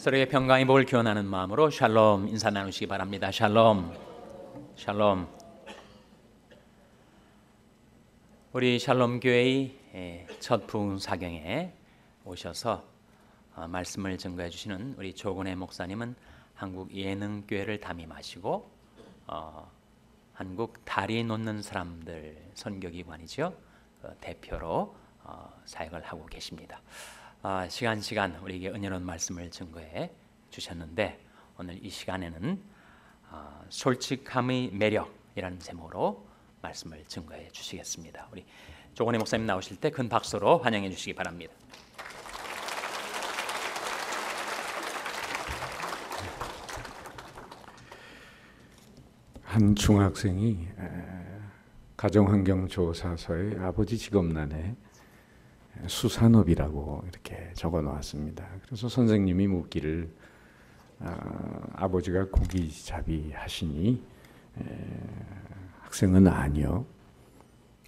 서로의 평강의 복을 기원하는 마음으로 샬롬 인사 나누시기 바랍니다. 샬롬, 샬롬. 우리 샬롬 교회의 첫 부흥사경에 오셔서 말씀을 증거해 주시는 우리 조근혜 목사님은 한국 예능교회를 담임하시고 한국 다리 놓는 사람들 선교기관이죠. 대표로 사역을 하고 계십니다. 시간 우리에게 은혜로운 말씀을 증거해 주셨는데, 오늘 이 시간에는 솔직함의 매력이라는 제목으로 말씀을 증거해 주시겠습니다. 우리 조건혜 목사님 나오실 때 큰 박수로 환영해 주시기 바랍니다. 한 중학생이 가정환경조사서에 아버지 직업란에 수산업이라고 이렇게 적어 놓았습니다. 그래서 선생님이 묻기를 아버지가 고기잡이 하시니 학생은 아니요.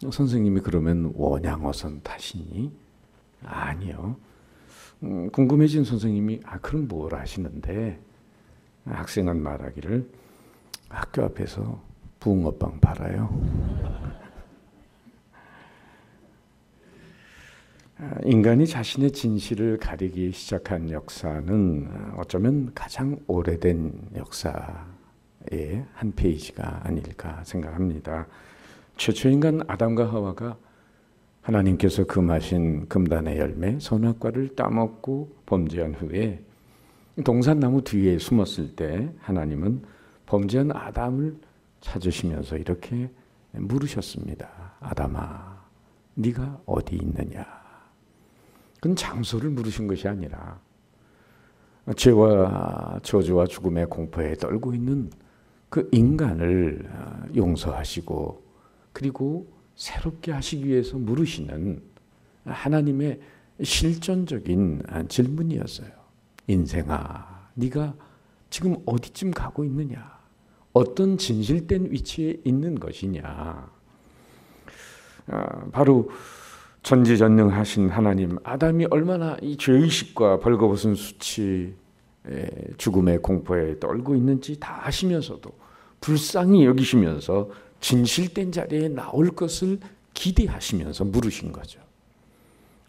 선생님이 그러면 원양어선 타시니 아니요. 궁금해진 선생님이 그럼 뭘 하시는데, 학생은 말하기를 학교 앞에서 붕어빵 팔아요. 인간이 자신의 진실을 가리기 시작한 역사는 어쩌면 가장 오래된 역사의 한 페이지가 아닐까 생각합니다. 최초 인간 아담과 하와가 하나님께서 금하신 금단의 열매 선악과를 따먹고 범죄한 후에 동산나무 뒤에 숨었을 때 하나님은 범죄한 아담을 찾으시면서 이렇게 물으셨습니다. 아담아, 네가 어디 있느냐? 그건 장소를 물으신 것이 아니라 죄와 저주와 죽음의 공포에 떨고 있는 그 인간을 용서하시고 그리고 새롭게 하시기 위해서 물으시는 하나님의 실존적인 질문이었어요. 인생아, 네가 지금 어디쯤 가고 있느냐? 어떤 진실된 위치에 있는 것이냐? 바로 전지전능하신 하나님, 아담이 얼마나 이 죄의식과 벌거벗은 수치, 죽음의 공포에 떨고 있는지 다 아시면서도 불쌍히 여기시면서 진실된 자리에 나올 것을 기대하시면서 물으신 거죠.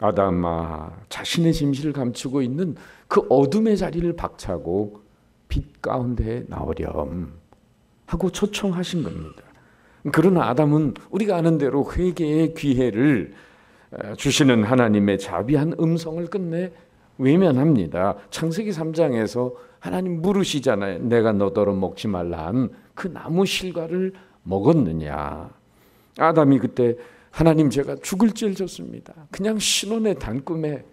아담아, 자신의 진실을 감추고 있는 그 어둠의 자리를 박차고 빛 가운데 나오렴 하고 초청하신 겁니다. 그러나 아담은 우리가 아는 대로 회개의 기회를 주시는 하나님의 자비한 음성을 끝내 외면합니다. 창세기 3장에서 하나님 물으시잖아요. 내가 너더러 먹지 말라 한 그 나무 실과를 먹었느냐? 아담이 그때 하나님 제가 죽을 죄를 졌습니다. 그냥 신혼의 단꿈에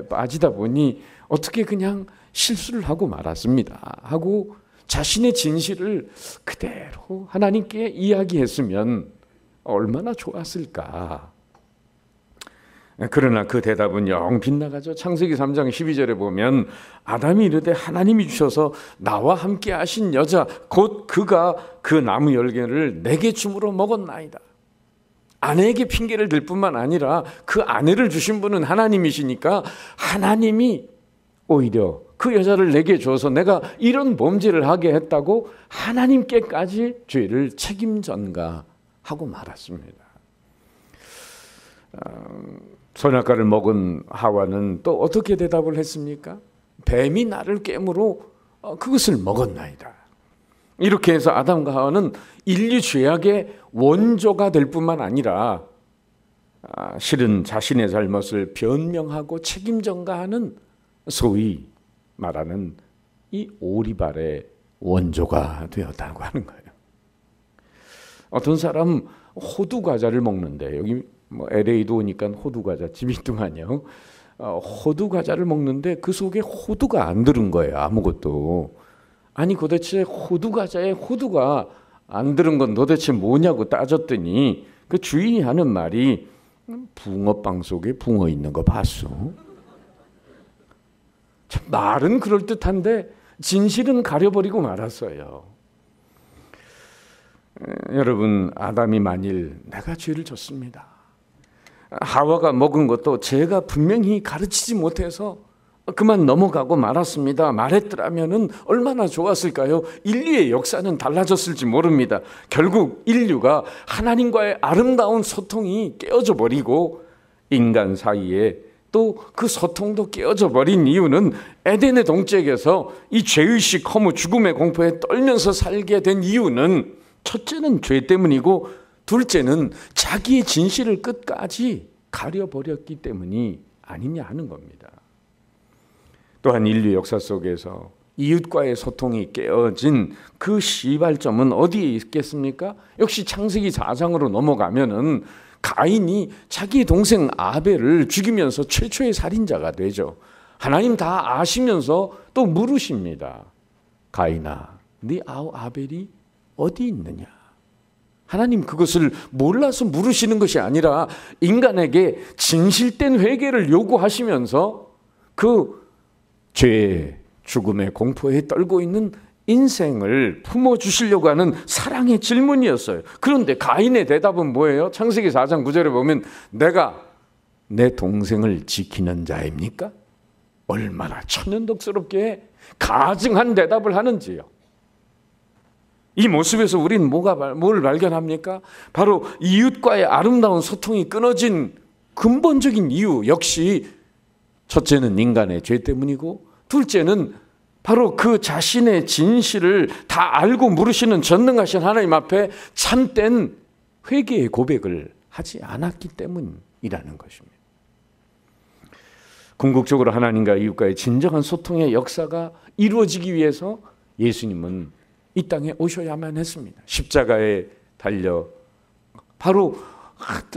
빠지다 보니 어떻게 그냥 실수를 하고 말았습니다. 하고 자신의 진실을 그대로 하나님께 이야기했으면 얼마나 좋았을까. 그러나 그 대답은 영 빗나가죠. 창세기 3장 12절에 보면 아담이 이르되 하나님이 주셔서 나와 함께 하신 여자 곧 그가 그 나무 열매를 내게 줌으로 먹었나이다. 아내에게 핑계를 댈 뿐만 아니라 그 아내를 주신 분은 하나님이시니까 하나님이 오히려 그 여자를 내게 줘서 내가 이런 범죄를 하게 했다고 하나님께까지 죄를 책임전가하고 말았습니다. 선악과를 먹은 하와는 또 어떻게 대답을 했습니까? 뱀이 나를 깨므로 그것을 먹었나이다. 이렇게 해서 아담과 하와는 인류 죄악의 원조가 될 뿐만 아니라 실은 자신의 잘못을 변명하고 책임전가하는 소위 말하는 이 오리발의 원조가 되었다고 하는 거예요. 어떤 사람 호두 과자를 먹는데, 여기 LA도 오니까 호두 과자 집이 있더만요. 호두 과자를 먹는데 그 속에 호두가 안 들은 거예요. 아무것도. 아니 도대체 호두 과자에 호두가 안 들은 건 도대체 뭐냐고 따졌더니 그 주인이 하는 말이 붕어빵 속에 붕어 있는 거 봤어? 참 말은 그럴듯한데 진실은 가려버리고 말았어요. 여러분, 아담이 만일 내가 죄를 졌습니다. 하와가 먹은 것도 제가 분명히 가르치지 못해서 그만 넘어가고 말았습니다. 말했더라면은 얼마나 좋았을까요? 인류의 역사는 달라졌을지 모릅니다. 결국 인류가 하나님과의 아름다운 소통이 깨어져 버리고 인간 사이에 또 그 소통도 깨어져 버린 이유는 에덴의 동쪽에서 이 죄의식, 허무, 죽음의 공포에 떨면서 살게 된 이유는 첫째는 죄 때문이고 둘째는 자기의 진실을 끝까지 가려버렸기 때문이 아니냐 하는 겁니다. 또한 인류 역사 속에서 이웃과의 소통이 깨어진 그 시발점은 어디에 있겠습니까? 역시 창세기 4장으로 넘어가면은 가인이 자기 동생 아벨을 죽이면서 최초의 살인자가 되죠. 하나님 다 아시면서 또 물으십니다. 가인아, 네 아우 아벨이 어디 있느냐? 하나님 그것을 몰라서 물으시는 것이 아니라 인간에게 진실된 회개를 요구하시면서 그 죄의 죽음의 공포에 떨고 있는 인생을 품어주시려고 하는 사랑의 질문이었어요. 그런데 가인의 대답은 뭐예요? 창세기 4장 9절에 보면 내가 내 동생을 지키는 자입니까? 얼마나 천연덕스럽게 가증한 대답을 하는지요. 이 모습에서 우리는 뭘 발견합니까? 바로 이웃과의 아름다운 소통이 끊어진 근본적인 이유 역시 첫째는 인간의 죄 때문이고 둘째는 바로 그 자신의 진실을 다 알고 물으시는 전능하신 하나님 앞에 참된 회개의 고백을 하지 않았기 때문이라는 것입니다. 궁극적으로 하나님과 이웃과의 진정한 소통의 역사가 이루어지기 위해서 예수님은 이 땅에 오셔야만 했습니다. 십자가에 달려 바로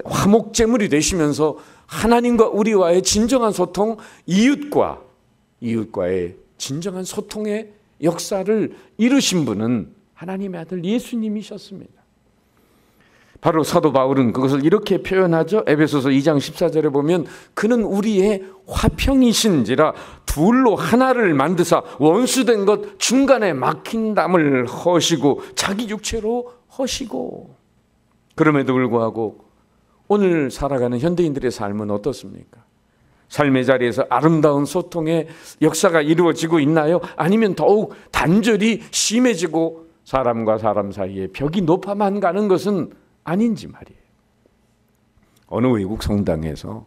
화목제물이 되시면서 하나님과 우리와의 진정한 소통, 이웃과의 진정한 소통의 역사를 이루신 분은 하나님의 아들 예수님이셨습니다. 바로 사도 바울은 그것을 이렇게 표현하죠. 에베소서 2장 14절에 보면 그는 우리의 화평이신지라 둘로 하나를 만드사 원수된 것 중간에 막힌 담을 허시고 자기 육체로 허시고. 그럼에도 불구하고 오늘 살아가는 현대인들의 삶은 어떻습니까? 삶의 자리에서 아름다운 소통의 역사가 이루어지고 있나요? 아니면 더욱 단절이 심해지고 사람과 사람 사이에 벽이 높아만 가는 것은 아닌지 말이에요. 어느 외국 성당에서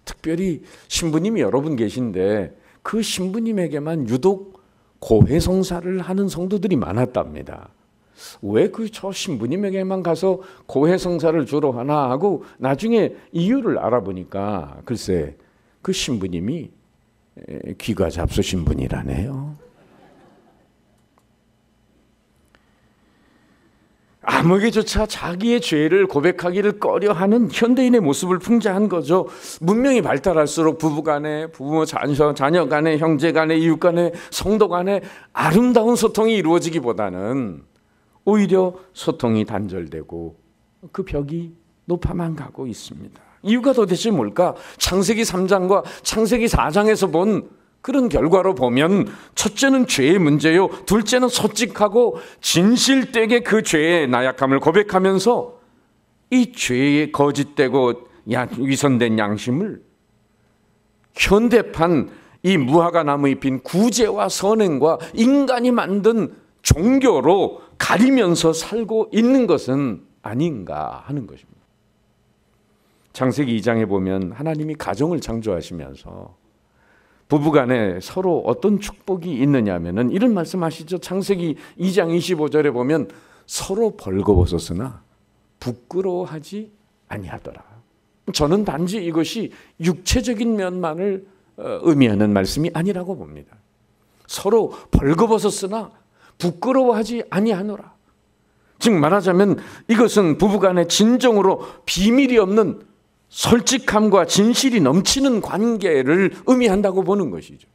특별히 신부님이 여러 분 계신데 그 신부님에게만 유독 고해성사를 하는 성도들이 많았답니다. 왜 저 신부님에게만 가서 고해성사를 주로 하나 하고 나중에 이유를 알아보니까 글쎄 그 신부님이 귀가 잡수신 분이라네요. 아무에게조차 자기의 죄를 고백하기를 꺼려하는 현대인의 모습을 풍자한 거죠. 문명이 발달할수록 부부 간에, 부모, 자녀 간에, 형제 간에, 이웃 간에, 성도 간에 아름다운 소통이 이루어지기보다는 오히려 소통이 단절되고 그 벽이 높아만 가고 있습니다. 이유가 도대체 뭘까? 창세기 3장과 창세기 4장에서 본 그런 결과로 보면 첫째는 죄의 문제요, 둘째는 솔직하고 진실되게 그 죄의 나약함을 고백하면서 이 죄의 거짓되고 위선된 양심을 현대판 이 무화과 나무에 핀 구제와 선행과 인간이 만든 종교로 가리면서 살고 있는 것은 아닌가 하는 것입니다. 창세기 2장에 보면 하나님이 가정을 창조하시면서 부부간에 서로 어떤 축복이 있느냐 하면은 이런 말씀하시죠. 창세기 2장 25절에 보면 서로 벌거벗었으나 부끄러워하지 아니하더라. 저는 단지 이것이 육체적인 면만을 의미하는 말씀이 아니라고 봅니다. 서로 벌거벗었으나 부끄러워하지 아니하노라. 즉 말하자면 이것은 부부간에 진정으로 비밀이 없는 솔직함과 진실이 넘치는 관계를 의미한다고 보는 것이죠.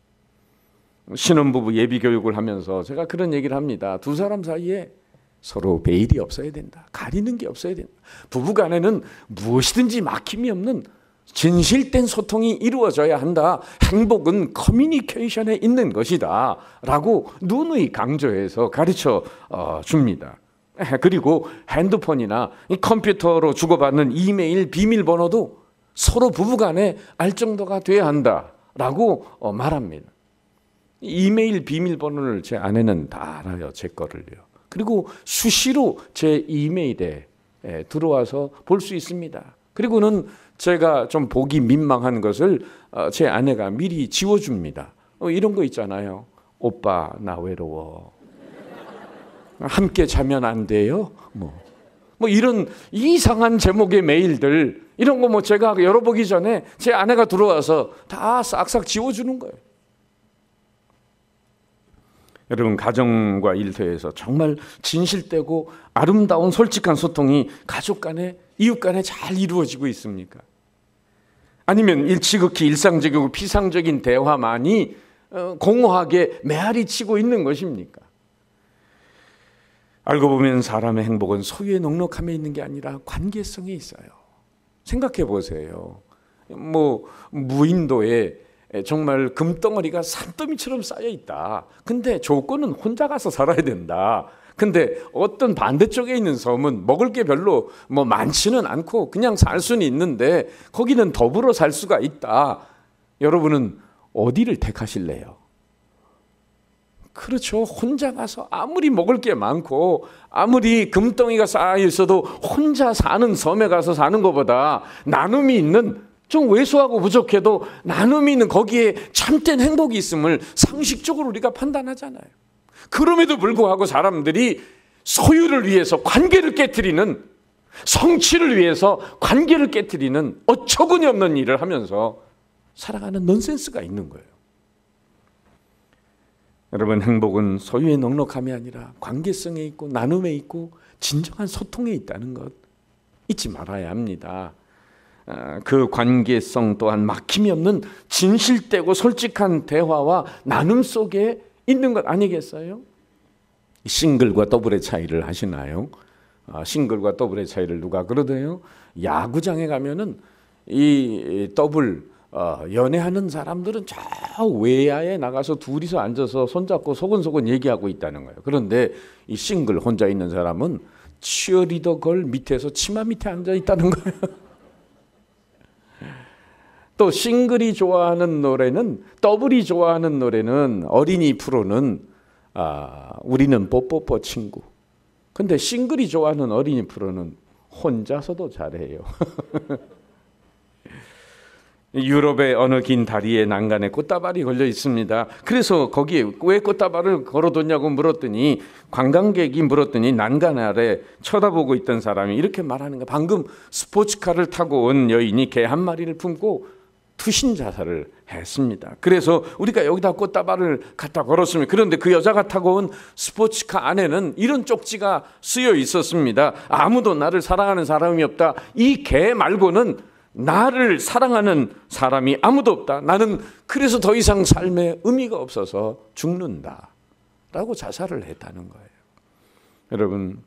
신혼부부 예비교육을 하면서 제가 그런 얘기를 합니다. 두 사람 사이에 서로 베일이 없어야 된다. 가리는 게 없어야 된다. 부부간에는 무엇이든지 막힘이 없는 진실된 소통이 이루어져야 한다. 행복은 커뮤니케이션에 있는 것이다 라고 누누이 강조해서 가르쳐 줍니다. 그리고 핸드폰이나 컴퓨터로 주고받는 이메일 비밀번호도 서로 부부간에 알 정도가 돼야 한다 라고 말합니다. 이메일 비밀번호를 제 아내는 다 알아요. 제 거를요. 그리고 수시로 제 이메일에 들어와서 볼 수 있습니다. 그리고는 제가 좀 보기 민망한 것을 제 아내가 미리 지워줍니다. 이런 거 있잖아요. 오빠 나 외로워. 함께 자면 안 돼요? 뭐 이런 이상한 제목의 메일들, 이런 거 뭐 제가 열어보기 전에 제 아내가 들어와서 다 싹싹 지워주는 거예요. 여러분, 가정과 일터에서 정말 진실되고 아름다운 솔직한 소통이 가족 간에, 이웃 간에 잘 이루어지고 있습니까? 아니면 지극히 일상적이고 피상적인 대화만이 공허하게 메아리 치고 있는 것입니까? 알고 보면 사람의 행복은 소유의 넉넉함에 있는 게 아니라 관계성에 있어요. 생각해 보세요. 무인도에 정말 금덩어리가 산더미처럼 쌓여 있다. 근데 조건은 혼자 가서 살아야 된다. 근데 어떤 반대쪽에 있는 섬은 먹을 게 별로 많지는 않고 그냥 살 수는 있는데 거기는 더불어 살 수가 있다. 여러분은 어디를 택하실래요? 그렇죠. 혼자 가서 아무리 먹을 게 많고 아무리 금덩이가 쌓여 있어도 혼자 사는 섬에 가서 사는 것보다 나눔이 있는, 좀 왜소하고 부족해도 나눔이 있는 거기에 참된 행복이 있음을 상식적으로 우리가 판단하잖아요. 그럼에도 불구하고 사람들이 소유를 위해서 관계를 깨트리는, 성취를 위해서 관계를 깨트리는 어처구니 없는 일을 하면서 살아가는 넌센스가 있는 거예요. 여러분, 행복은 소유의 넉넉함이 아니라 관계성에 있고 나눔에 있고 진정한 소통에 있다는 것 잊지 말아야 합니다. 그 관계성 또한 막힘이 없는 진실되고 솔직한 대화와 나눔 속에 있는 것 아니겠어요? 싱글과 더블의 차이를 아시나요? 싱글과 더블의 차이를 누가 그러대요? 야구장에 가면은 이 더블 연애하는 사람들은 저 외야에 나가서 둘이서 앉아서 손잡고 소곤소곤 얘기하고 있다는 거예요. 그런데 이 싱글 혼자 있는 사람은 치어리더 걸 밑에서 치마 밑에 앉아 있다는 거예요. 또 싱글이 좋아하는 노래는, 더블이 좋아하는 노래는, 어린이 프로는 우리는 뽀뽀뽀 친구. 근데 싱글이 좋아하는 어린이 프로는 혼자서도 잘해요. 유럽의 어느 긴 다리에 난간에 꽃다발이 걸려 있습니다. 그래서 거기에 왜 꽃다발을 걸어뒀냐고 물었더니, 관광객이 물었더니 난간 아래 쳐다보고 있던 사람이 이렇게 말하는 거야. 방금 스포츠카를 타고 온 여인이 개 한 마리를 품고 투신 자살을 했습니다. 그래서 우리가 여기다 꽃다발을 갖다 걸었습니다. 그런데 그 여자가 타고 온 스포츠카 안에는 이런 쪽지가 쓰여 있었습니다. 아무도 나를 사랑하는 사람이 없다. 이 개 말고는 나를 사랑하는 사람이 아무도 없다. 나는 그래서 더 이상 삶에 의미가 없어서 죽는다. 라고 자살을 했다는 거예요. 여러분,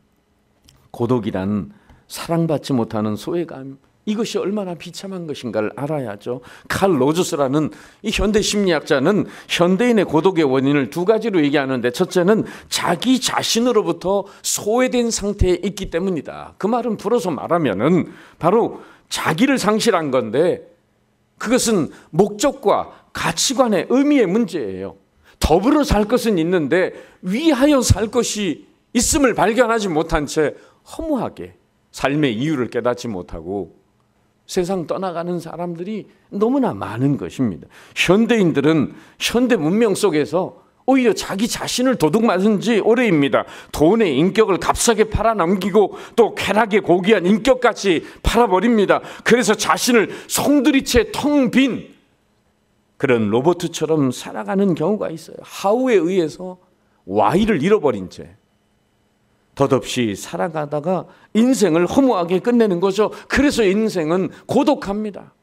고독이란 사랑받지 못하는 소외감, 이것이 얼마나 비참한 것인가를 알아야죠. 칼 로저스라는 이 현대 심리학자는 현대인의 고독의 원인을 두 가지로 얘기하는데, 첫째는 자기 자신으로부터 소외된 상태에 있기 때문이다. 그 말은 풀어서 말하면은 바로 자기를 상실한 건데, 그것은 목적과 가치관의 의미의 문제예요. 더불어 살 것은 있는데 위하여 살 것이 있음을 발견하지 못한 채 허무하게 삶의 이유를 깨닫지 못하고 세상 떠나가는 사람들이 너무나 많은 것입니다. 현대인들은 현대 문명 속에서 오히려 자기 자신을 도둑맞은 지 오래입니다. 돈의 인격을 값싸게 팔아넘기고 또 쾌락의 고귀한 인격까지 팔아버립니다. 그래서 자신을 송두리째 텅 빈 그런 로봇처럼 살아가는 경우가 있어요. 하우에 의해서 Y를 잃어버린 채 덧없이 살아가다가 인생을 허무하게 끝내는 거죠. 그래서 인생은 고독합니다.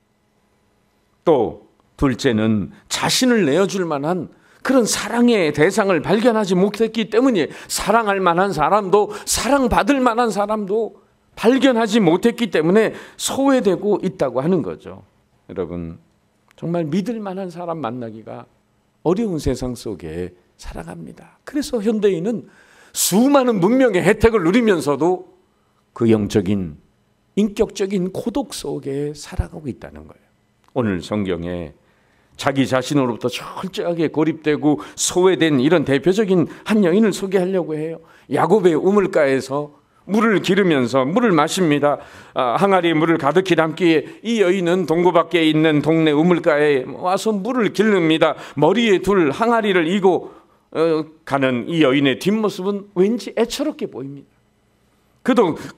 또 둘째는 자신을 내어줄 만한 그런 사랑의 대상을 발견하지 못했기 때문에 사랑할 만한 사람도 사랑받을 만한 사람도 발견하지 못했기 때문에 소외되고 있다고 하는 거죠. 여러분, 정말 믿을 만한 사람 만나기가 어려운 세상 속에 살아갑니다. 그래서 현대인은 수많은 문명의 혜택을 누리면서도 그 영적인 인격적인 고독 속에 살아가고 있다는 거예요. 오늘 성경에 자기 자신으로부터 철저하게 고립되고 소외된 이런 대표적인 한 여인을 소개하려고 해요. 야곱의 우물가에서 물을 기르면서 물을 마십니다. 항아리에 물을 가득히 담기에 이 여인은 동구 밖에 있는 동네 우물가에 와서 물을 기릅니다. 머리에 둘 항아리를 이고 가는 이 여인의 뒷모습은 왠지 애처롭게 보입니다.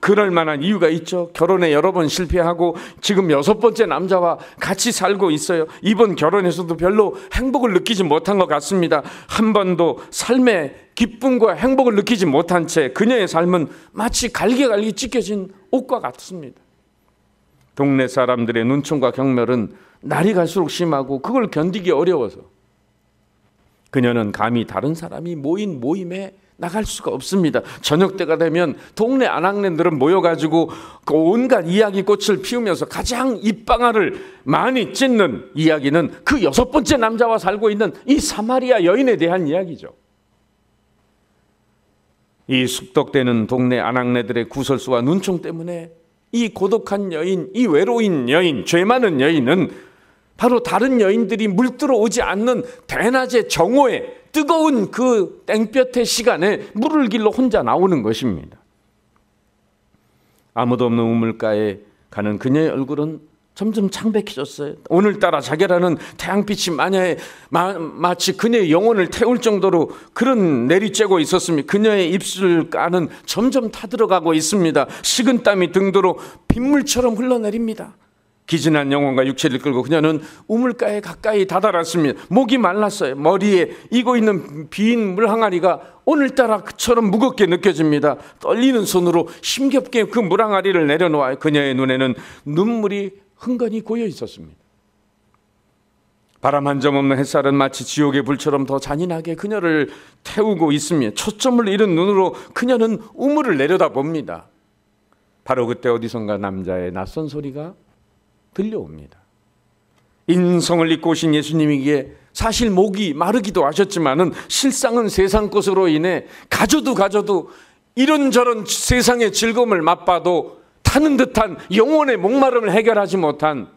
그럴 만한 이유가 있죠. 결혼에 여러 번 실패하고 지금 6번째 남자와 같이 살고 있어요. 이번 결혼에서도 별로 행복을 느끼지 못한 것 같습니다. 한 번도 삶의 기쁨과 행복을 느끼지 못한 채 그녀의 삶은 마치 갈기갈기 찢겨진 옷과 같습니다. 동네 사람들의 눈총과 경멸은 날이 갈수록 심하고 그걸 견디기 어려워서 그녀는 감히 다른 사람이 모인 모임에 나갈 수가 없습니다. 저녁 때가 되면 동네 아낙네들은 모여가지고 그 온갖 이야기꽃을 피우면서 가장 입방아를 많이 찢는 이야기는 그 6번째 남자와 살고 있는 이 사마리아 여인에 대한 이야기죠. 이 숙덕되는 동네 아낙네들의 구설수와 눈총 때문에 이 고독한 여인, 이 외로운 여인, 죄 많은 여인은 바로 다른 여인들이 물들어 오지 않는 대낮의 정오에 뜨거운 그 땡볕의 시간에 물을 길러 혼자 나오는 것입니다. 아무도 없는 우물가에 가는 그녀의 얼굴은 점점 창백해졌어요. 오늘따라 자결하는 태양빛이 마치 그녀의 영혼을 태울 정도로 그런 내리쬐고 있었으며 그녀의 입술가는 점점 타들어가고 있습니다. 식은땀이 등도로 빗물처럼 흘러내립니다. 기진한 영혼과 육체를 끌고 그녀는 우물가에 가까이 다다랐습니다. 목이 말랐어요. 머리에 이고 있는 빈 물항아리가 오늘따라 그처럼 무겁게 느껴집니다. 떨리는 손으로 힘겹게 그 물항아리를 내려놓아요. 그녀의 눈에는 눈물이 흥건히 고여 있었습니다. 바람 한 점 없는 햇살은 마치 지옥의 불처럼 더 잔인하게 그녀를 태우고 있으며 초점을 잃은 눈으로 그녀는 우물을 내려다봅니다. 바로 그때 어디선가 남자의 낯선 소리가 들려옵니다. 인성을 입고 오신 예수님에게 사실 목이 마르기도 하셨지만은 실상은 세상 것으로 인해 가져도 이런저런 세상의 즐거움을 맛봐도 타는 듯한 영혼의 목마름을 해결하지 못한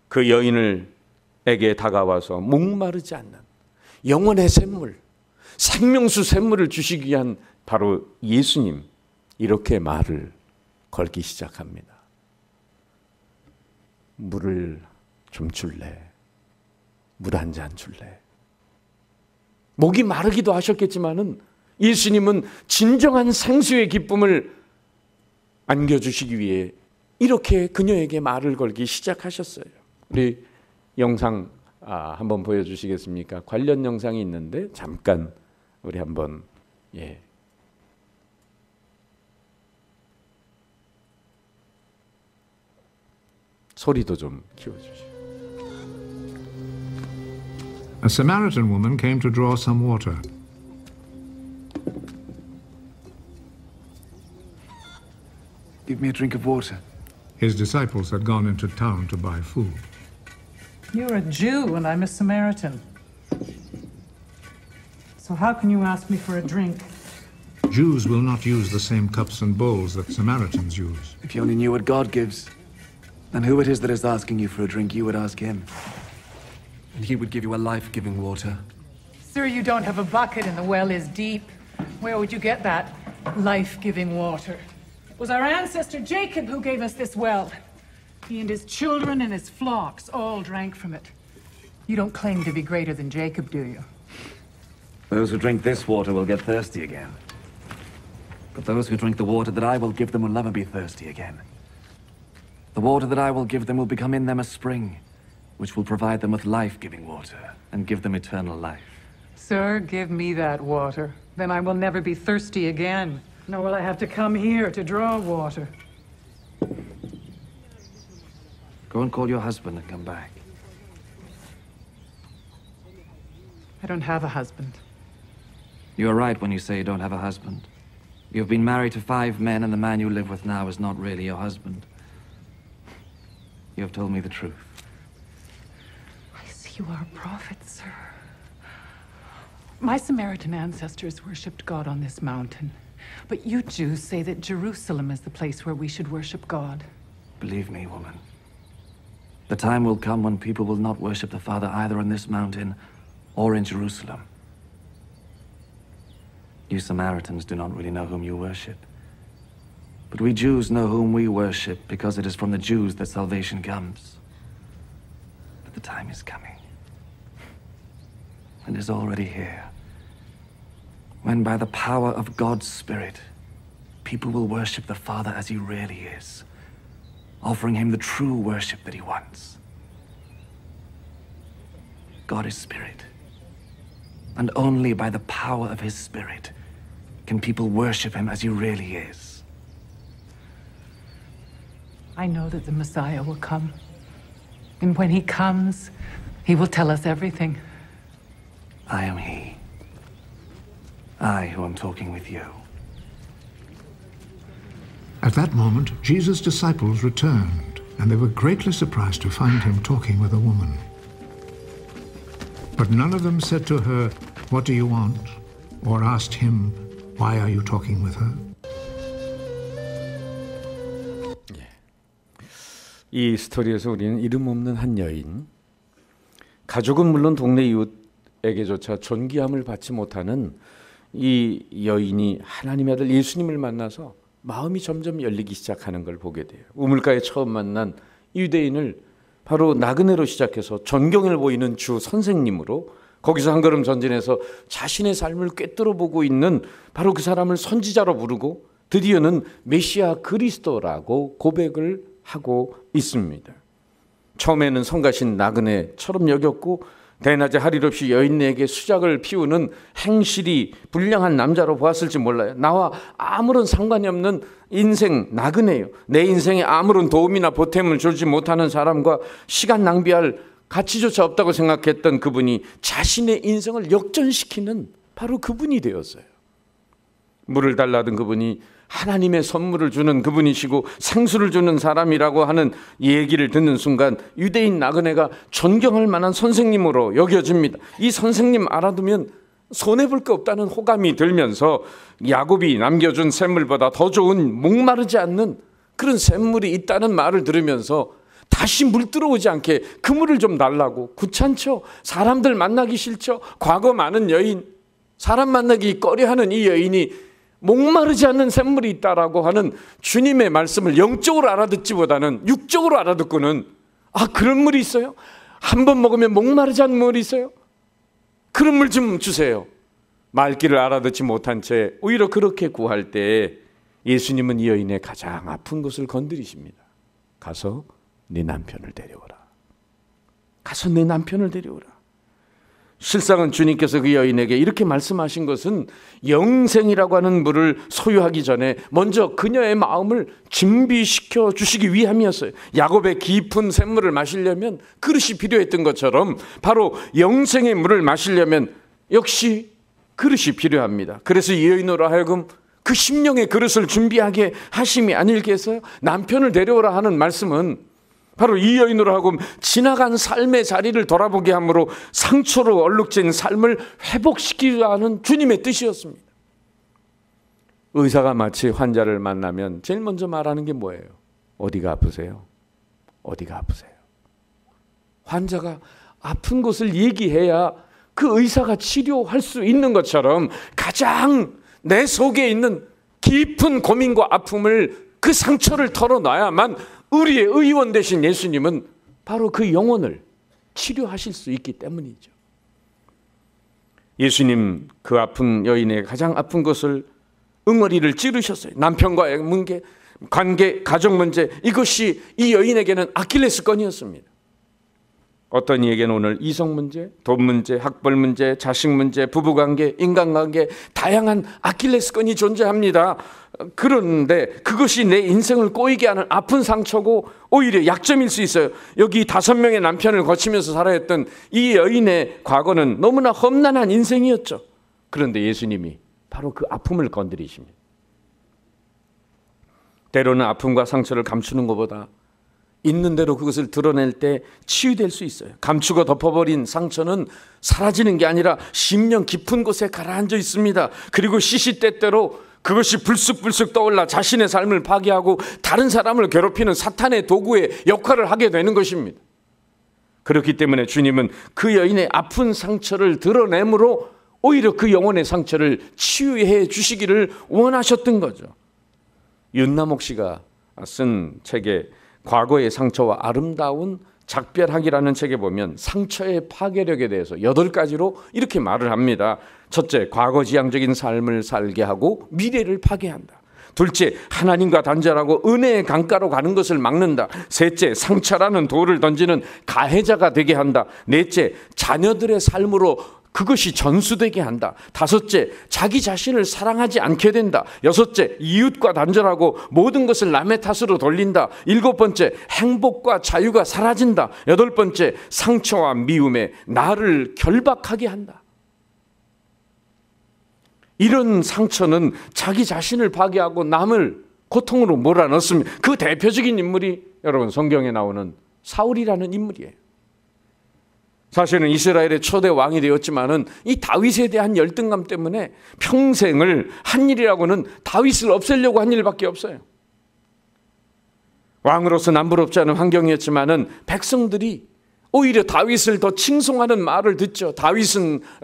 그 여인에게 다가와서 목마르지 않는 영혼의 샘물, 생명수 샘물을 주시기 위한 바로 예수님, 이렇게 말을 걸기 시작합니다. 물을 좀 줄래? 물 한 잔 줄래? 목이 마르기도 하셨겠지만은 예수님은 진정한 생수의 기쁨을 안겨주시기 위해 이렇게 그녀에게 말을 걸기 시작하셨어요. 우리 영상 한번 보여주시겠습니까? 관련 영상이 있는데 잠깐 우리 한번 소리도 좀 키워주시죠. A Samaritan woman came to draw some water. Give me a drink of water. His disciples had gone into town to buy food. You're a Jew and I'm a Samaritan. So how can you ask me for a drink? Jews will not use the same cups and bowls that Samaritans use. If you only knew what God gives, then who it is that is asking you for a drink, you would ask him. And he would give you a life-giving water. Sir, you don't have a bucket and the well is deep. Where would you get that life-giving water? It was our ancestor Jacob who gave us this well. He and his children and his flocks all drank from it. You don't claim to be greater than Jacob, do you? Those who drink this water will get thirsty again. But those who drink the water that I will give them will never be thirsty again. The water that I will give them will become in them a spring, which will provide them with life-giving water and give them eternal life. Sir, give me that water. Then I will never be thirsty again. Nor will I have to come here to draw water. Go and call your husband and come back. I don't have a husband. You are right when you say you don't have a husband. You have been married to 5 men, and the man you live with now is not really your husband. You have told me the truth. I see you are a prophet, sir. My Samaritan ancestors worshipped God on this mountain. But you Jews say that Jerusalem is the place where we should worship God. Believe me, woman. The time will come when people will not worship the Father either on this mountain or in Jerusalem. You Samaritans do not really know whom you worship. But we Jews know whom we worship because it is from the Jews that salvation comes. But the time is coming, and is already here, when by the power of God's Spirit, people will worship the Father as he really is, offering him the true worship that he wants. God is Spirit, and only by the power of his Spirit can people worship him as he really is. I know that the Messiah will come. And when he comes, he will tell us everything. I am he. I who am talking with you. At that moment, Jesus' disciples returned, and they were greatly surprised to find him talking with a woman. But none of them said to her, "What do you want?" or asked him, "Why are you talking with her?" 이 스토리에서 우리는 이름 없는 한 여인, 가족은 물론 동네 이웃에게조차 존귀함을 받지 못하는 이 여인이 하나님의 아들 예수님을 만나서 마음이 점점 열리기 시작하는 걸 보게 돼요. 우물가에 처음 만난 유대인을 바로 나그네로 시작해서 존경을 보이는 주 선생님으로, 거기서 한 걸음 전진해서 자신의 삶을 꿰뚫어 보고 있는 바로 그 사람을 선지자로 부르고 드디어는 메시아 그리스도라고 고백을 하고 있습니다. 처음에는 성가신 나그네처럼 여겼고 대낮에 할 일 없이 여인에게 수작을 피우는 행실이 불량한 남자로 보았을지 몰라요. 나와 아무런 상관이 없는 인생 나그네요. 내 인생에 아무런 도움이나 보탬을 주지 못하는 사람과 시간 낭비할 가치조차 없다고 생각했던 그분이 자신의 인생을 역전시키는 바로 그분이 되었어요. 물을 달라던 그분이 하나님의 선물을 주는 그분이시고 생수를 주는 사람이라고 하는 얘기를 듣는 순간 유대인 나그네가 존경할 만한 선생님으로 여겨집니다. 이 선생님 알아두면 손해볼 게 없다는 호감이 들면서 야곱이 남겨준 샘물보다 더 좋은 목마르지 않는 그런 샘물이 있다는 말을 들으면서 다시 물 들어오지 않게 그 물을 좀 달라고. 귀찮죠? 사람들 만나기 싫죠? 과거 많은 여인, 사람 만나기 꺼려하는 이 여인이 목마르지 않는 샘물이 있다라고 하는 주님의 말씀을 영적으로 알아듣지보다는 육적으로 알아듣고는, 아, 그런 물이 있어요? 한 번 먹으면 목마르지 않는 물이 있어요? 그런 물 좀 주세요. 말귀를 알아듣지 못한 채 오히려 그렇게 구할 때 예수님은 이 여인의 가장 아픈 곳을 건드리십니다. 가서 네 남편을 데려오라. 가서 내 남편을 데려오라. 실상은 주님께서 그 여인에게 이렇게 말씀하신 것은 영생이라고 하는 물을 소유하기 전에 먼저 그녀의 마음을 준비시켜 주시기 위함이었어요. 야곱의 깊은 샘물을 마시려면 그릇이 필요했던 것처럼 바로 영생의 물을 마시려면 역시 그릇이 필요합니다. 그래서 이 여인으로 하여금 그 심령의 그릇을 준비하게 하심이 아닐겠어요? 남편을 데려오라 하는 말씀은 바로 이 여인으로 하여금 지나간 삶의 자리를 돌아보게 함으로 상처로 얼룩진 삶을 회복시키려 하는 주님의 뜻이었습니다. 의사가 마치 환자를 만나면 제일 먼저 말하는 게 뭐예요? 어디가 아프세요? 어디가 아프세요? 환자가 아픈 곳을 얘기해야 그 의사가 치료할 수 있는 것처럼 가장 내 속에 있는 깊은 고민과 아픔을, 그 상처를 털어놔야만 우리의 의원 되신 예수님은 바로 그 영혼을 치료하실 수 있기 때문이죠. 예수님 그 아픈 여인의 가장 아픈 것을 응어리를 찌르셨어요. 남편과의 문제, 관계, 가족 문제, 이것이 이 여인에게는 아킬레스건이었습니다. 어떤 이에게는 오늘 이성 문제, 돈 문제, 학벌 문제, 자식 문제, 부부관계, 인간관계, 다양한 아킬레스건이 존재합니다. 그런데 그것이 내 인생을 꼬이게 하는 아픈 상처고 오히려 약점일 수 있어요. 여기 5명의 남편을 거치면서 살아왔던 이 여인의 과거는 너무나 험난한 인생이었죠. 그런데 예수님이 바로 그 아픔을 건드리십니다. 때로는 아픔과 상처를 감추는 것보다 있는 대로 그것을 드러낼 때 치유될 수 있어요. 감추고 덮어버린 상처는 사라지는 게 아니라 심령 깊은 곳에 가라앉아 있습니다. 그리고 시시때때로 그것이 불쑥불쑥 떠올라 자신의 삶을 파괴하고 다른 사람을 괴롭히는 사탄의 도구의 역할을 하게 되는 것입니다. 그렇기 때문에 주님은 그 여인의 아픈 상처를 드러내므로 오히려 그 영혼의 상처를 치유해 주시기를 원하셨던 거죠. 윤남옥 씨가 쓴 책에 과거의 상처와 아름다운 작별하기라는 책에 보면 상처의 파괴력에 대해서 8가지로 이렇게 말을 합니다. 첫째, 과거지향적인 삶을 살게 하고 미래를 파괴한다. 둘째, 하나님과 단절하고 은혜의 강가로 가는 것을 막는다. 셋째, 상처라는 돌을 던지는 가해자가 되게 한다. 넷째, 자녀들의 삶으로 그것이 전수되게 한다. 다섯째, 자기 자신을 사랑하지 않게 된다. 여섯째, 이웃과 단절하고 모든 것을 남의 탓으로 돌린다. 일곱 번째, 행복과 자유가 사라진다. 여덟 번째, 상처와 미움에 나를 결박하게 한다. 이런 상처는 자기 자신을 파괴하고 남을 고통으로 몰아넣습니다. 그 대표적인 인물이 여러분 성경에 나오는 사울이라는 인물이에요. 사실은 이스라엘의 초대 왕이 되었지만은 이 다윗에 대한 열등감 때문에 평생을 한 일이라고는 다윗을 없애려고 한 일밖에 없어요. 왕으로서 남부럽지 않은 환경이었지만은 백성들이 오히려 다윗을 더 칭송하는 말을 듣죠.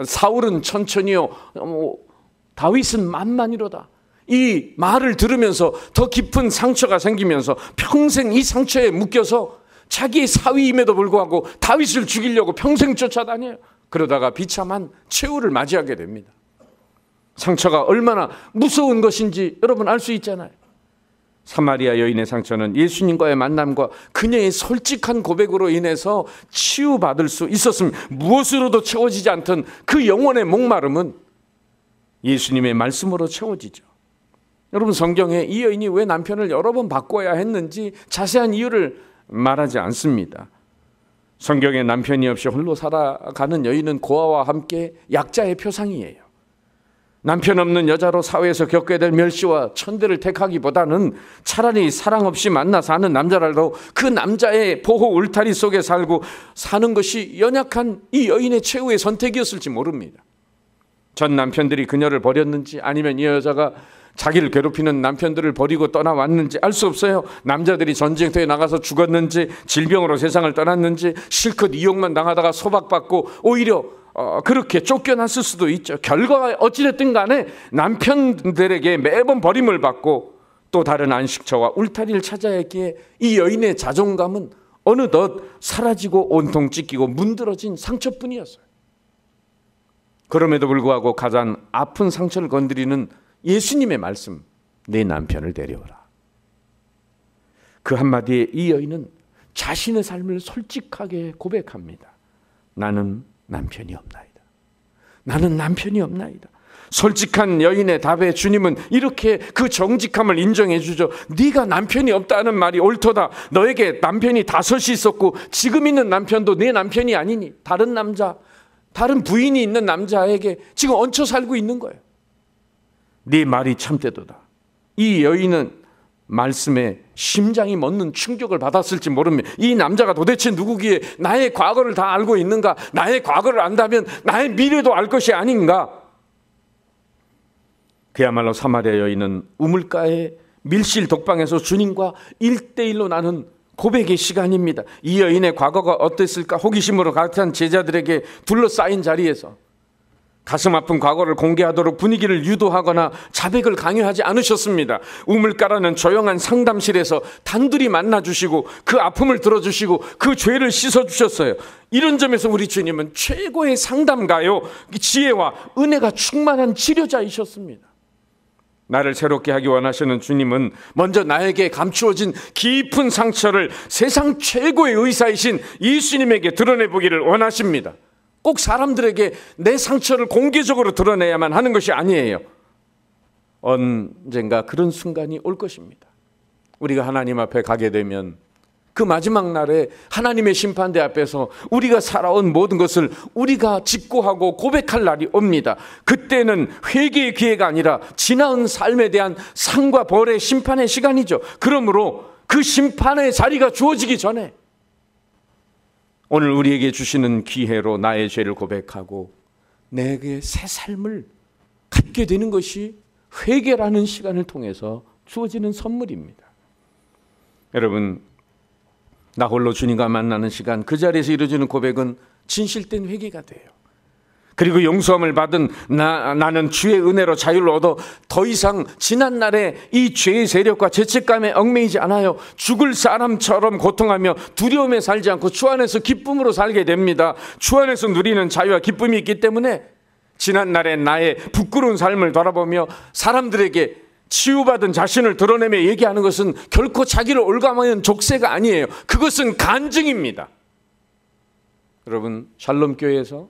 사울은 천천히요, 다윗은 만만이로다. 이 말을 들으면서 더 깊은 상처가 생기면서 평생 이 상처에 묶여서 자기의 사위임에도 불구하고 다윗을 죽이려고 평생 쫓아다녀요. 그러다가 비참한 최후를 맞이하게 됩니다. 상처가 얼마나 무서운 것인지 여러분 알 수 있잖아요. 사마리아 여인의 상처는 예수님과의 만남과 그녀의 솔직한 고백으로 인해서 치유받을 수 있었습니다. 무엇으로도 채워지지 않던 그 영혼의 목마름은 예수님의 말씀으로 채워지죠. 여러분 성경에 이 여인이 왜 남편을 여러 번 바꿔야 했는지 자세한 이유를 말하지 않습니다. 성경에 남편이 없이 홀로 살아가는 여인은 고아와 함께 약자의 표상이에요. 남편 없는 여자로 사회에서 겪게 될 멸시와 천대를 택하기보다는 차라리 사랑 없이 만나 사는 남자라도 그 남자의 보호 울타리 속에 살고 사는 것이 연약한 이 여인의 최후의 선택이었을지 모릅니다. 전 남편들이 그녀를 버렸는지 아니면 이 여자가 자기를 괴롭히는 남편들을 버리고 떠나왔는지 알 수 없어요. 남자들이 전쟁터에 나가서 죽었는지 질병으로 세상을 떠났는지 실컷 이용만 당하다가 소박받고 오히려 그렇게 쫓겨났을 수도 있죠. 결과가 어찌됐든 간에 남편들에게 매번 버림을 받고 또 다른 안식처와 울타리를 찾아야 했기에 이 여인의 자존감은 어느덧 사라지고 온통 찢기고 문드러진 상처뿐이었어요. 그럼에도 불구하고 가장 아픈 상처를 건드리는 예수님의 말씀, 내 남편을 데려오라. 그 한마디에 이 여인은 자신의 삶을 솔직하게 고백합니다. 나는 남편이 없나이다. 나는 남편이 없나이다. 솔직한 여인의 답에 주님은 이렇게 그 정직함을 인정해 주죠. 네가 남편이 없다는 말이 옳도다. 너에게 남편이 5이 있었고 지금 있는 남편도 내 남편이 아니니 다른 남자, 다른 부인이 있는 남자에게 지금 얹혀 살고 있는 거예요. 네 말이 참되도다. 이 여인은 말씀에 심장이 멎는 충격을 받았을지 모릅니다. 이 남자가 도대체 누구기에 나의 과거를 다 알고 있는가? 나의 과거를 안다면 나의 미래도 알 것이 아닌가? 그야말로 사마리아 여인은 우물가의 밀실 독방에서 주님과 1대1로 나눈 고백의 시간입니다. 이 여인의 과거가 어땠을까 호기심으로 가득한 제자들에게 둘러싸인 자리에서 가슴 아픈 과거를 공개하도록 분위기를 유도하거나 자백을 강요하지 않으셨습니다. 우물가라는 조용한 상담실에서 단둘이 만나주시고 그 아픔을 들어주시고 그 죄를 씻어주셨어요. 이런 점에서 우리 주님은 최고의 상담가요, 지혜와 은혜가 충만한 치료자이셨습니다. 나를 새롭게 하기 원하시는 주님은 먼저 나에게 감추어진 깊은 상처를 세상 최고의 의사이신 예수님에게 드러내보기를 원하십니다. 꼭 사람들에게 내 상처를 공개적으로 드러내야만 하는 것이 아니에요. 언젠가 그런 순간이 올 것입니다. 우리가 하나님 앞에 가게 되면 그 마지막 날에 하나님의 심판대 앞에서 우리가 살아온 모든 것을 우리가 직고하고 고백할 날이 옵니다. 그때는 회개의 기회가 아니라 지나온 삶에 대한 상과 벌의 심판의 시간이죠. 그러므로 그 심판의 자리가 주어지기 전에 오늘 우리에게 주시는 기회로 나의 죄를 고백하고 내게 새 삶을 갖게 되는 것이 회개라는 시간을 통해서 주어지는 선물입니다. 여러분, 나 홀로 주님과 만나는 시간, 그 자리에서 이루어지는 고백은 진실된 회개가 돼요. 그리고 용서함을 받은 나는 주의 은혜로 자유를 얻어 더 이상 지난날에 이 죄의 세력과 죄책감에 얽매이지 않아요. 죽을 사람처럼 고통하며 두려움에 살지 않고 주 안에서 기쁨으로 살게 됩니다. 주 안에서 누리는 자유와 기쁨이 있기 때문에 지난날의 나의 부끄러운 삶을 돌아보며 사람들에게 치유받은 자신을 드러내며 얘기하는 것은 결코 자기를 올감하는 족쇄가 아니에요. 그것은 간증입니다. 여러분, 샬롬 교회에서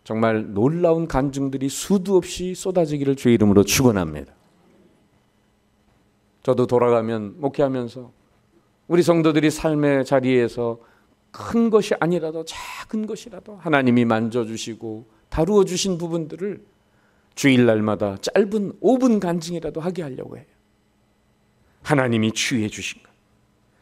정말 놀라운 간증들이 수도 없이 쏟아지기를 주의 이름으로 축원합니다. 저도 돌아가면 목회하면서 우리 성도들이 삶의 자리에서 큰 것이 아니라도 작은 것이라도 하나님이 만져주시고 다루어 주신 부분들을 주일날마다 짧은 5분 간증이라도 하게 하려고 해요. 하나님이 치유해 주신 것.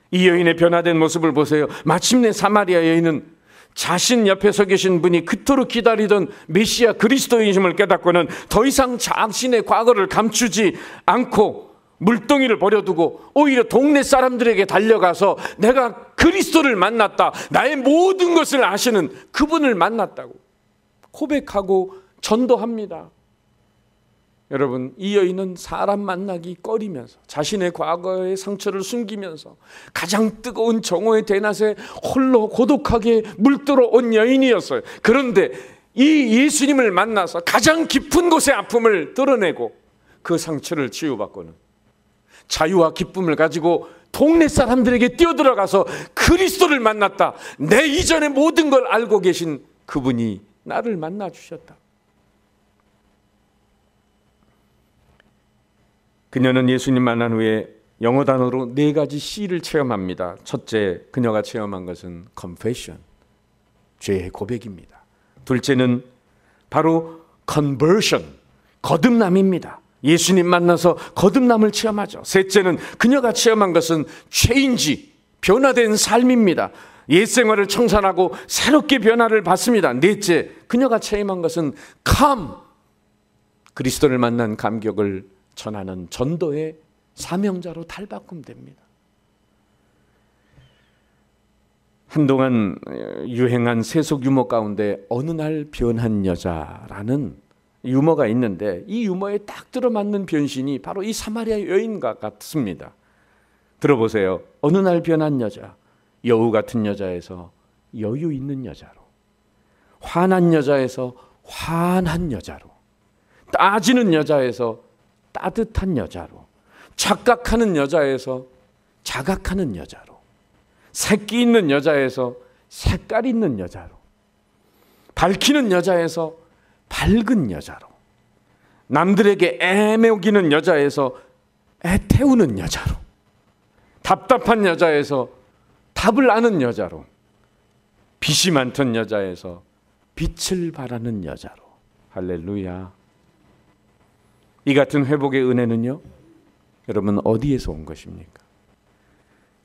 이 여인의 변화된 모습을 보세요. 마침내 사마리아 여인은 자신 옆에 서 계신 분이 그토록 기다리던 메시아 그리스도인심을 깨닫고는 더 이상 자신의 과거를 감추지 않고 물동이를 버려두고 오히려 동네 사람들에게 달려가서 내가 그리스도를 만났다, 나의 모든 것을 아시는 그분을 만났다고 고백하고 전도합니다. 여러분, 이 여인은 사람 만나기 꺼리면서 자신의 과거의 상처를 숨기면서 가장 뜨거운 정오의 대낮에 홀로 고독하게 물들어 온 여인이었어요. 그런데 이 예수님을 만나서 가장 깊은 곳의 아픔을 드러내고 그 상처를 치유받고는 자유와 기쁨을 가지고 동네 사람들에게 뛰어들어가서 그리스도를 만났다, 내 이전의 모든 걸 알고 계신 그분이 나를 만나 주셨다. 그녀는 예수님 만난 후에 영어 단어로 4가지 C를 체험합니다. 첫째, 그녀가 체험한 것은 confession, 죄의 고백입니다. 둘째는 바로 conversion, 거듭남입니다. 예수님 만나서 거듭남을 체험하죠. 셋째는 그녀가 체험한 것은 change, 변화된 삶입니다. 옛 생활을 청산하고 새롭게 변화를 받습니다. 넷째, 그녀가 체험한 것은 calm, 그리스도를 만난 감격을 전하는 전도의 사명자로 탈바꿈됩니다. 한동안 유행한 세속 유머 가운데 어느 날 변한 여자라는 유머가 있는데 이 유머에 딱 들어맞는 변신이 바로 이 사마리아 여인과 같습니다. 들어보세요. 어느 날 변한 여자, 여우 같은 여자에서 여유 있는 여자로, 화난 여자에서 환한 여자로, 따지는 여자에서 따뜻한 여자로, 착각하는 여자에서 자각하는 여자로, 새끼 있는 여자에서 색깔 있는 여자로, 밝히는 여자에서 밝은 여자로, 남들에게 애매기는 여자에서 애태우는 여자로, 답답한 여자에서 답을 아는 여자로, 빛이 많던 여자에서 빛을 발하는 여자로. 할렐루야. 이 같은 회복의 은혜는요, 여러분 어디에서 온 것입니까?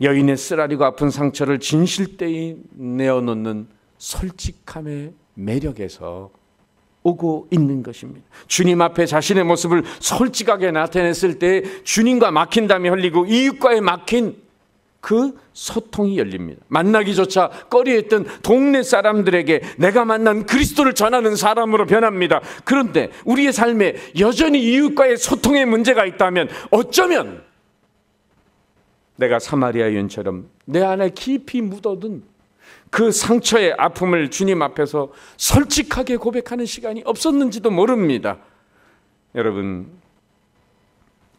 여인의 쓰라리고 아픈 상처를 진실되이 내어놓는 솔직함의 매력에서 오고 있는 것입니다. 주님 앞에 자신의 모습을 솔직하게 나타냈을 때 주님과 막힌 담이 흘리고 이웃과의 막힌 그 소통이 열립니다. 만나기조차 꺼려했던 동네 사람들에게 내가 만난 그리스도를 전하는 사람으로 변합니다. 그런데 우리의 삶에 여전히 이웃과의 소통에 문제가 있다면 어쩌면 내가 사마리아 여인처럼 내 안에 깊이 묻어둔 그 상처의 아픔을 주님 앞에서 솔직하게 고백하는 시간이 없었는지도 모릅니다. 여러분,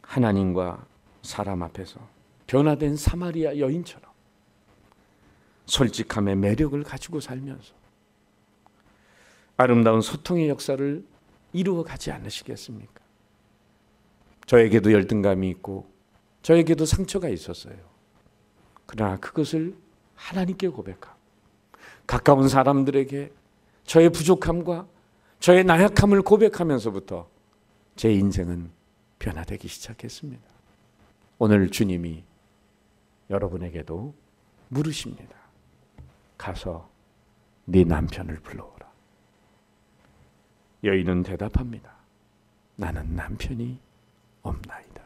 하나님과 사람 앞에서 변화된 사마리아 여인처럼 솔직함의 매력을 가지고 살면서 아름다운 소통의 역사를 이루어가지 않으시겠습니까? 저에게도 열등감이 있고 저에게도 상처가 있었어요. 그러나 그것을 하나님께 고백하고 가까운 사람들에게 저의 부족함과 저의 나약함을 고백하면서부터 제 인생은 변화되기 시작했습니다. 오늘 주님이 여러분에게도 물으십니다. 가서 네 남편을 불러오라. 여인은 대답합니다. 나는 남편이 없나이다.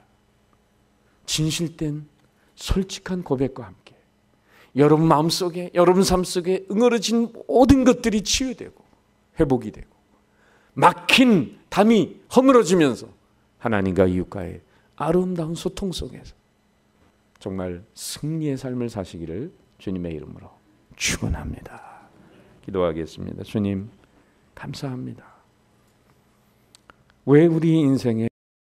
진실된 솔직한 고백과 함께 여러분 마음속에, 여러분 삶 속에 응어러진 모든 것들이 치유되고 회복이 되고 막힌 담이 허물어지면서 하나님과 이웃과의 아름다운 소통 속에서 정말 승리의 삶을 사시기를 주님의 이름으로 축원합니다. 기도하겠습니다. 주님 감사합니다. 왜 우리 인생에